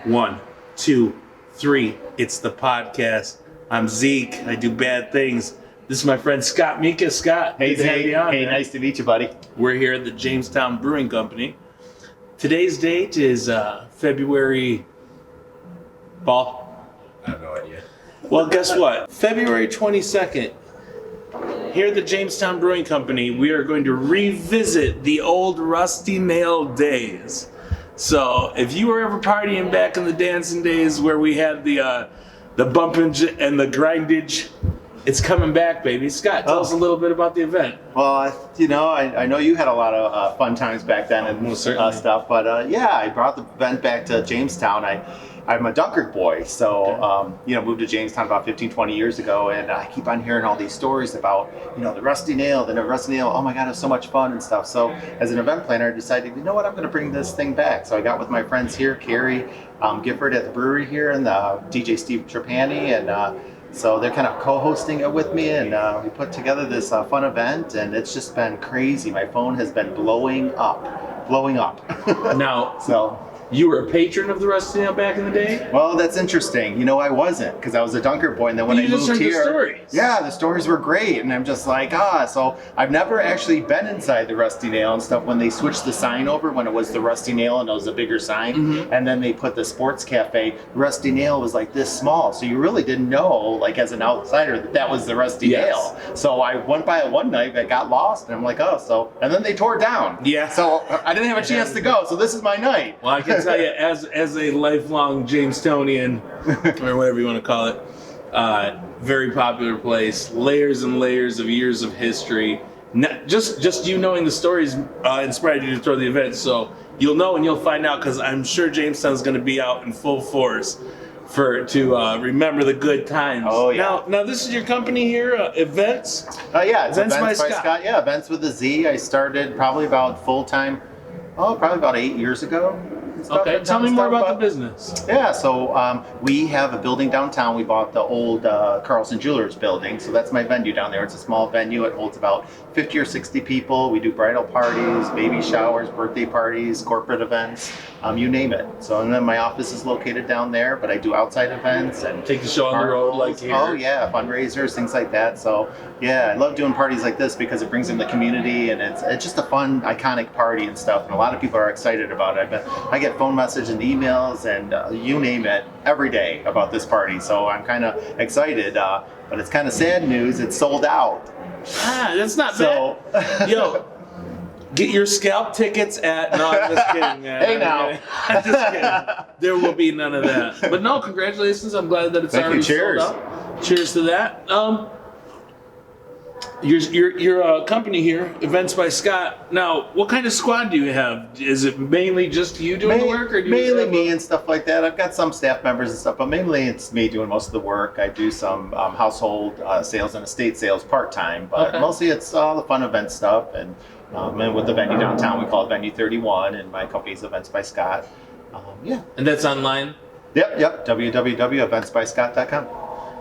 1, 2, 3. It's the podcast. I'm Zeke. I do bad things. This is my friend Scott Mekus. Scott, hey Zeke. Hey, nice to meet you, buddy. We're here at the Jamestown Brewing Company. Today's date is February. Paul? I have no idea. Well, guess what? February 22nd. Here at the Jamestown Brewing Company, we are going to revisit the old Rusty Nail days. So, if you were ever partying back in the dancing days where we had the bumpage and the grindage, it's coming back, baby. Scott, tell us a little bit about the event. Well, I know you had a lot of fun times back then and stuff, but I brought the event back to Jamestown. I'm a Dunkirk boy, so moved to Jamestown about 15, 20 years ago, and I keep on hearing all these stories about, the Rusty Nail. Oh my God, it was so much fun and stuff. So as an event planner, I decided, you know what, I'm going to bring this thing back. So I got with my friends here, Carrie Gifford at the brewery here, and DJ Steve Trapani, and so they're kind of co-hosting it with me, and we put together this fun event, and it's just been crazy. My phone has been blowing up. Now, so you were a patron of the Rusty Nail back in the day? Well, that's interesting. I wasn't, because I was a Dunkirk boy, and then when I moved here, the stories were great, and I'm just like, so I've never actually been inside the Rusty Nail and stuff when they switched the sign over, when it was the Rusty Nail and it was a bigger sign, and then they put the sports cafe. Rusty Nail was like this small, so you really didn't know, like as an outsider, that was the Rusty Nail. So I went by it one night, I got lost, and I'm like, and then they tore it down. Yeah. So I didn't have a chance to go, so this is my night. Well, I can tell you, as a lifelong Jamestonian, or whatever you want to call it, very popular place, layers and layers of years of history. Just you knowing the stories inspired you to throw the event, so you'll know and you'll find out, because I'm sure Jamestown's going to be out in full force to remember the good times. Oh yeah. Now this is your company here, Events? It's Events by Scott. Yeah, Events with a Z. I started probably about full-time, probably about 8 years ago. Okay, tell me more about the business. Yeah, so we have a building downtown. We bought the old Carlson Jewelers building, so that's my venue down there. It's a small venue. It holds about 50 or 60 people. We do bridal parties, baby showers, birthday parties, corporate events, you name it. So, and then my office is located down there, but I do outside events and take the show on the road like here. Oh yeah, fundraisers, things like that. So yeah, I love doing parties like this because it brings in the community, and it's just a fun, iconic party and stuff. And a lot of people are excited about it. I get phone messages and emails and you name it every day about this party. So I'm kind of excited, but it's kind of sad news. It's sold out. That's not bad. Yo, get your scalp tickets at... No, I'm just kidding, man. Hey, now. I'm just kidding. There will be none of that. But no, congratulations. I'm glad that it's already sold out. Cheers to that. Your company here, Events by Scott. Now, what kind of squad do you have? Is it mainly just you doing the work, or do you mainly me and stuff like that? I've got some staff members and stuff, but mainly it's me doing most of the work. I do some household sales and estate sales part-time, but mostly it's all the fun event stuff. And with the venue downtown, we call it Venue 31, and my company's Events by Scott. And that's online? Yep. www.eventsbyscott.com.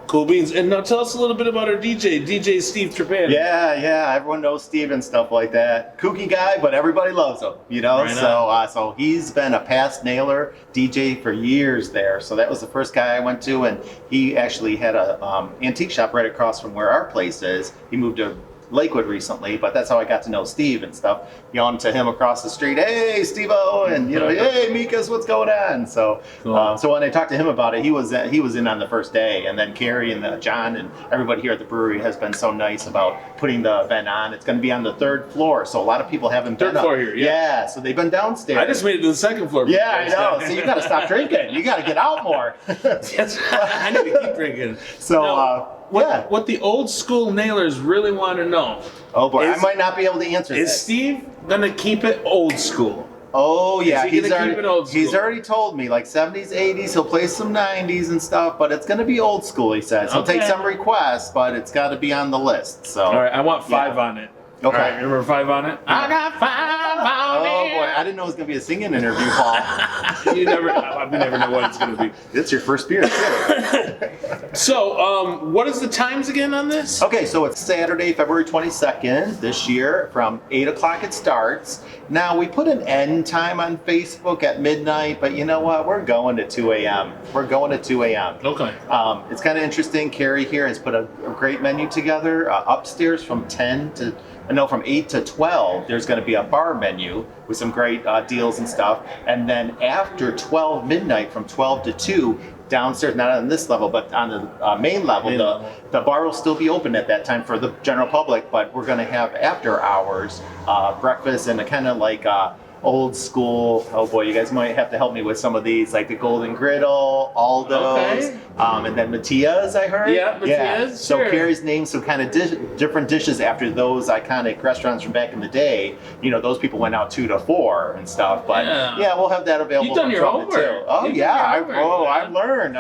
Cool beans. And now tell us a little bit about our DJ Steve Trapani. Yeah. Everyone knows Steve and stuff like that. Kooky guy, but everybody loves him, Right so he's been a past nailer DJ for years there. So that was the first guy I went to, and he actually had a antique shop right across from where our place is. He moved to Lakewood recently, but that's how I got to know Steve and stuff. Yelling to him across the street, "Hey, Steve-O," and "Hey, Mekus, what's going on?" So, cool. So when I talked to him about it, he was in on the first day, and then Carrie and John and everybody here at the brewery has been so nice about putting the event on. It's going to be on the 3rd floor, so a lot need been third floor here. Yeah, so they've been downstairs. I just made it to the 2nd floor. Yeah, I know. So you got to stop drinking. You got to get out more. I need to keep drinking. So. Now, what the old school nailers really want to know. Oh boy, I might not be able to answer this. Is Steve gonna keep it old school? Oh yeah, he's already told me, like 70s, 80s. He'll play some 90s and stuff, but it's gonna be old school. He says he'll take some requests, but it's got to be on the list. So all right, I want 5 on it. Okay, right, remember 5 on it? I got 5 on it. Oh boy, I didn't know it was gonna be a singing interview, Paul. You never. we never know what it's going to be. It's your first beer, too. So, what is the times again on this? Okay, so it's Saturday, February 22nd this year. From 8 o'clock it starts. Now, we put an end time on Facebook at midnight, but you know what? We're going to 2 a.m. We're going to 2 a.m. Okay. It's kind of interesting. Carrie here has put a great menu together. Upstairs from 8 to 12, there's going to be a bar menu with some great deals and stuff. And then after 12 midnight, from 12 to 2, downstairs, not on this level, but on the main level, the bar will still be open at that time for the general public, but we're going to have after hours breakfast and a kind of like old school, oh boy, you guys might have to help me with some of these, like the Golden Griddle, Aldo's, and then Matia's, I heard. Yeah, Matia's, So sure. Carrie's named some kind of different dishes after those iconic restaurants from back in the day. You know, those people went out 2 to 4 and stuff, but yeah, we'll have that available. You've done your from 12 to homework. 2. Oh You've yeah, done your homework. I've learned.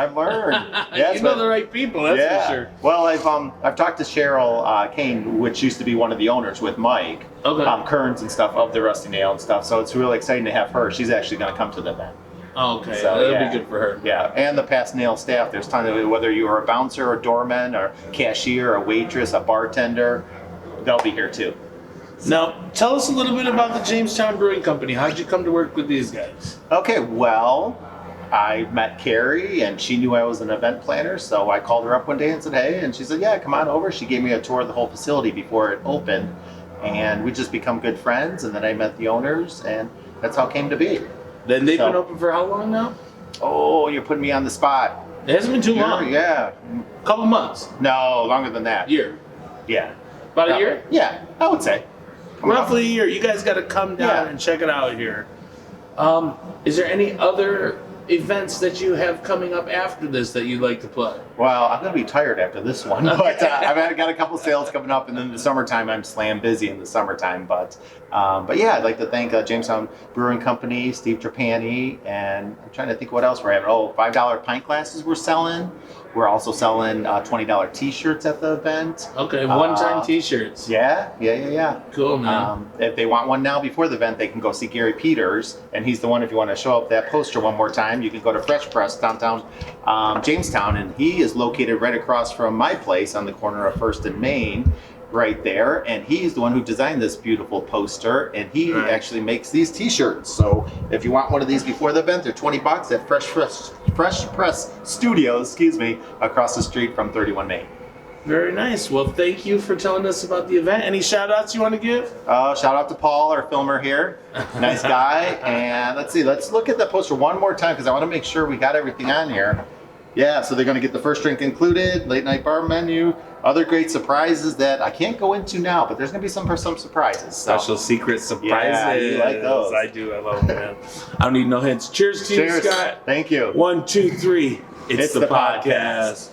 You know the right people, that's for sure. Well, I've talked to Cheryl Kane, which used to be one of the owners with Mike. Okay. Kearns and stuff of the Rusty Nail and stuff. So it's really exciting to have her. She's actually going to come to the event. Okay, So, that'll yeah. be good for her. Yeah, and the past nail staff. There's tons of, whether you are a bouncer, a doorman, or cashier, a waitress, a bartender, they'll be here too. Now, tell us a little bit about the Jamestown Brewing Company. How'd you come to work with these guys? Okay, well, I met Carrie and she knew I was an event planner, so I called her up one day and said, hey, and she said, yeah, come on over. She gave me a tour of the whole facility before it opened, and we just become good friends, and then I met the owners, and that's how it came to be. Then they've been open for how long now? Oh, you're putting me on the spot. It hasn't been too long. Yeah. Couple months. No, longer than that. Year. Yeah. About a year? Yeah, I would say. Roughly a year. You guys got to come down and check it out here. Is there any other events that you have coming up after this that you'd like to plug? Well, I'm going to be tired after this one, but I've got a couple sales coming up, and then the summertime, I'm slam busy in the summertime. But yeah, I'd like to thank Jamestown Brewing Company, Steve Trapani, and I'm trying to think what else we're having. Oh, $5 pint glasses we're selling. We're also selling $20 T-shirts at the event. Okay, one-time T-shirts. Yeah. Cool, man. If they want one now before the event, they can go see Gary Peters, and he's the one. If you want to show up that poster one more time, you can go to Fresh Press downtown Jamestown, and he is located right across from my place on the corner of First and Main, right there. And he's the one who designed this beautiful poster, and he actually makes these T-shirts. So if you want one of these before the event, they're $20 at Fresh Press Studios, across the street from 31 Main. Very nice. Well, thank you for telling us about the event. Any shout-outs you want to give? Shout out to Paul, our filmer here. Nice guy. And let's see. Let's look at the poster one more time because I want to make sure we got everything on here. Yeah, so they're going to get the first drink included, late night bar menu, other great surprises that I can't go into now, but there's going to be some surprises. So. Special secret surprises. Yeah, you like those. I do. I love them, man. I don't need no hints. Cheers to you, Scott. Thank you. 1, 2, 3. It's the podcast.